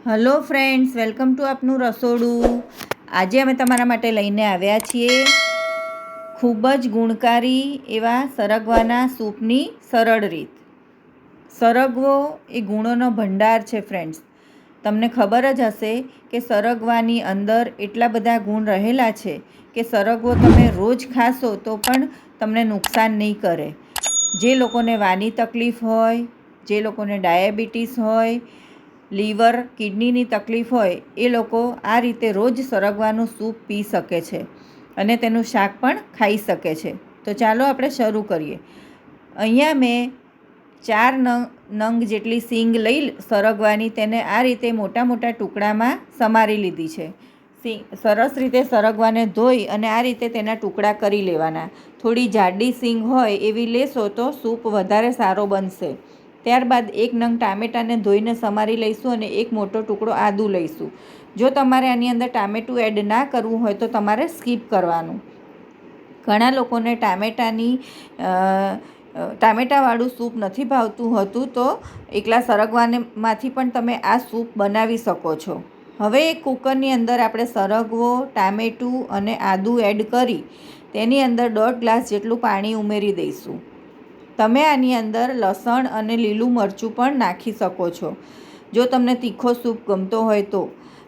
Hello friends, welcome to આપનું રસોડું. આજે અમે તમારા માટે લઈને આવ્યા છીએ ખૂબ જ ગુણકારી એવા સરગવાના સૂપની સરળ રીત. સરગવો એ ગુણોનો ભંડાર છે ફ્રેન્ડ્સ. તમને ખબર જ હશે કે સરગવાની અંદર એટલા બધા ગુણ રહેલા છે કે સરગવો તમે રોજ ખાશો તો પણ તમને નુકસાન નહીં કરે. જે લોકોને વાની તકલીફ હોય, જે લોકોને ડાયાબિટીસ હોય, લીવર કિડનીની તકલીફ હોય, એ લોકો આ રીતે રોજ સરગવાનું સૂપ પી શકે છે અને તેનું શાક પણ ખાઈ શકે છે. તો ચાલો આપણે શરૂ કરીએ. અહીંયા મેં 4 નંગ જેટલી સીંગ લઈ સરગવાની તેને આ રીતે મોટા મોટા ટુકડામાં સમારી લીધી છે. સરસ રીતે સરગવાને ધોઈ અને આ રીતે તેના ટુકડા કરી લેવાના. થોડી જાડી સીંગ હોય એવી લેશો તો સૂપ વધારે સારો બનશે. ત્યારબાદ 1 નંગ ટામેટાને ધોઈને સમારી લઈશું અને એક મોટો ટુકડો આદું લઈશું. જો તમારે આની અંદર ટામેટું એડ ના કરવું હોય તો તમારે સ્કીપ કરવાનું. ઘણા લોકોને ટામેટાવાળું સૂપ નથી ભાવતું હતું, તો એકલા સરગવામાંથી પણ તમે આ સૂપ બનાવી શકો છો. હવે એક કુકરની અંદર આપણે સરગવો, ટામેટું અને આદું એડ કરી તેની અંદર 1.5 ગ્લાસ જેટલું પાણી ઉમેરી દઈશું. તમે આની અંદર લસણ અને લીલું મરચું પણ નાખી શકો છો જો તમને તીખો સૂપ ગમતો હોય તો.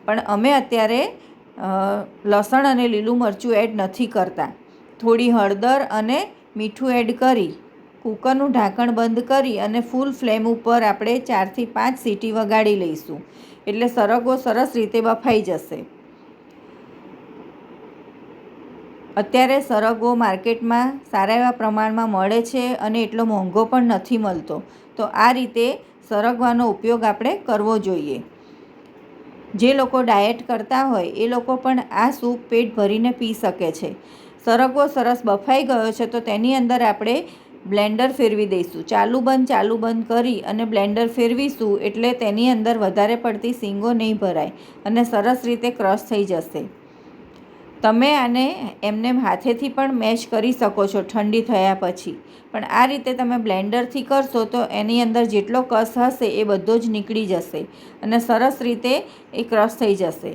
પણ અમે અત્યારે લસણ અને લીલું મરચું એડ નથી કરતા. થોડી હળદર અને મીઠું એડ કરી કૂકરનું ઢાંકણ બંધ કરી અને ફૂલ ફ્લેમ ઉપર આપણે 4 થી 5 સીટી વગાડી લઈશું, એટલે સરગવો સરસ રીતે બફાઈ જશે. અત્યારે સરગવો માર્કેટમાં સારા એવા પ્રમાણમાં મળે છે અને એટલો મોંઘો પણ નથી મળતો. તો આ રીતે સરગવાનો ઉપયોગ આપણે કરવો જોઈએ. જે લોકો ડાયટ કરતા હોય એ લોકો પણ આ સૂપ પેટ ભરીને પી શકે છે. સરગવો સરસ બફાઈ ગયો છે તો તેની અંદર આપણે બ્લેન્ડર ફેરવી દઈશું. ચાલુ બંધ કરી અને બ્લેન્ડર ફેરવીશું એટલે તેની અંદર વધારે પડતી સીંગો નહીં ભરાય અને સરસ રીતે ક્રશ થઈ જશે. તમે આને એમને હાથેથી પણ મેશ કરી શકો છો ઠંડી થયા પછી. પણ આ રીતે તમે બ્લેન્ડરથી કરશો તો એની અંદર જેટલો કસ હશે એ બધો જ નીકળી જશે અને સરસ રીતે એ ક્રશ થઈ જશે.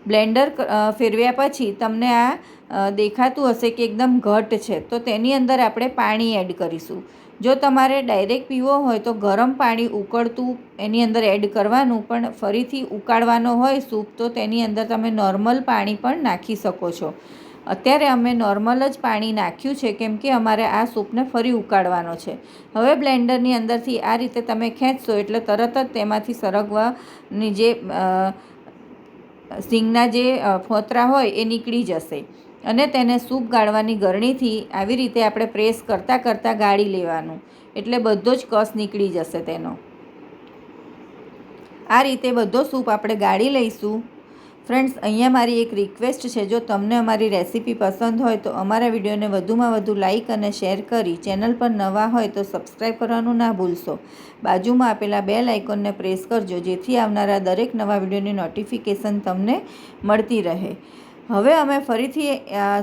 બ્લેન્ડર ફેરવ્યા પછી તમને આ દેખાતું હશે કે એકદમ ઘટ છે, તો તેની અંદર આપણે પાણી એડ કરીશું. જો તમારે ડાયરેક્ટ પીવો હોય તો ગરમ પાણી ઉકળતું એની અંદર એડ કરવાનું, પણ ફરીથી ઉકાળવાનો હોય સૂપ તો તેની અંદર તમે નોર્મલ પાણી પણ નાખી શકો છો. અત્યારે અમે નોર્મલ જ પાણી નાખ્યું છે કેમ કે અમારે આ સૂપને ફરી ઉકાળવાનો છે. હવે બ્લેન્ડરની અંદરથી આ રીતે તમે ખેંચશો એટલે તરત જ તેમાંથી સરગવાની જે સીંગના જે ફોતરા હોય એ નીકળી જશે અને તેને સૂપ ગાળવાની ગરણીથી આવી રીતે આપણે પ્રેસ કરતાં ગાળી લેવાનું, એટલે બધો જ કસ નીકળી જશે તેનો. આ રીતે બધો સૂપ આપણે ગાળી લઈશું. ફ્રેન્ડ્સ, અહીંયા મારી એક રિક્વેસ્ટ છે, જો તમને અમારી રેસીપી પસંદ હોય તો અમારા વિડીયોને વધુમાં વધુ લાઇક અને શેર કરી ચેનલ પર નવા હોય તો સબસ્ક્રાઈબ કરવાનું ના ભૂલશો. બાજુમાં આપેલા બેલ આઇકોનને પ્રેસ કરજો જેથી આવનારા દરેક નવા વિડીયોની નોટિફિકેશન તમને મળતી રહે. હવે અમે ફરીથી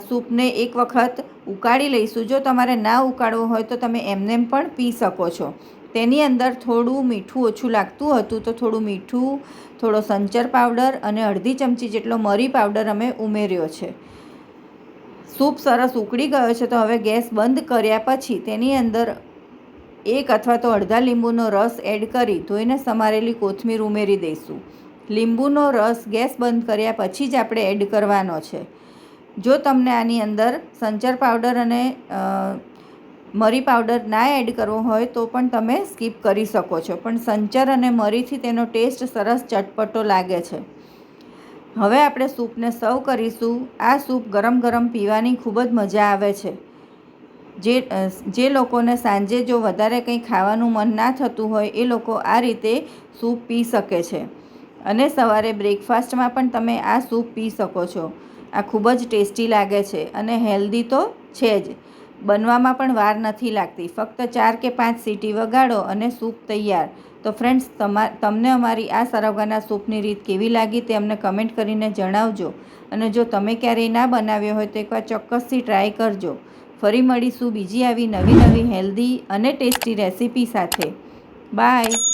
સૂપને એક વખત ઉકાળી લઈશું. જો તમારે ના ઉકાળવો હોય તો તમે એમનેમ પણ પી શકો છો. તેની અંદર થોડું મીઠું ઓછું લાગતું હતું તો થોડું મીઠું, થોડો સંચર પાવડર અને અડધી ચમચી જેટલો મરી પાવડર અમે ઉમેર્યો છે. સૂપ સરસ ઉકળી ગયો છે તો હવે ગેસ બંધ કર્યા પછી તેની અંદર 1 અથવા તો અડધા લીંબુનો રસ એડ કરી ધોઈને સમારેલી કોથમીર ઉમેરી દઈશું. લીંબુનો રસ ગેસ બંધ કર્યા પછી જ આપણે એડ કરવાનો છે. જો તમને આની અંદર સંચર પાવડર અને મરી પાવડર ના એડ કરવો હોય તો પણ તમે સ્કીપ કરી શકો છો, પણ સંચર અને મરીથી તેનો ટેસ્ટ સરસ ચટપટો લાગે છે. હવે આપણે સૂપને સર્વ કરીશું. આ સૂપ ગરમ ગરમ પીવાની ખૂબ જ મજા આવે છે. જે લોકોને સાંજે જો વધારે કંઈ ખાવાનું મન ના થતું હોય એ લોકો આ રીતે સૂપ પી શકે છે અને સવારે બ્રેકફાસ્ટમાં પણ તમે આ સૂપ પી શકો છો. આ ખૂબ જ ટેસ્ટી લાગે છે અને હેલ્ધી તો છે જ. બનવામાં પણ વાર નથી લાગતી. ફક્ત 4 કે 5 સીટી વગાડો અને સૂપ તૈયાર. તો ફ્રેન્ડ્સ, તમને અમારી આ સરગવાના સૂપની રીત કેવી લાગી તે અમને કમેન્ટ કરીને જણાવજો. અને જો તમે ક્યારેય ના બનાવ્યો હોય તો એકવાર ચોક્કસથી ટ્રાય કરજો. ફરી મળીશું બીજી આવી નવી હેલ્ધી અને ટેસ્ટી રેસીપી સાથે. બાય.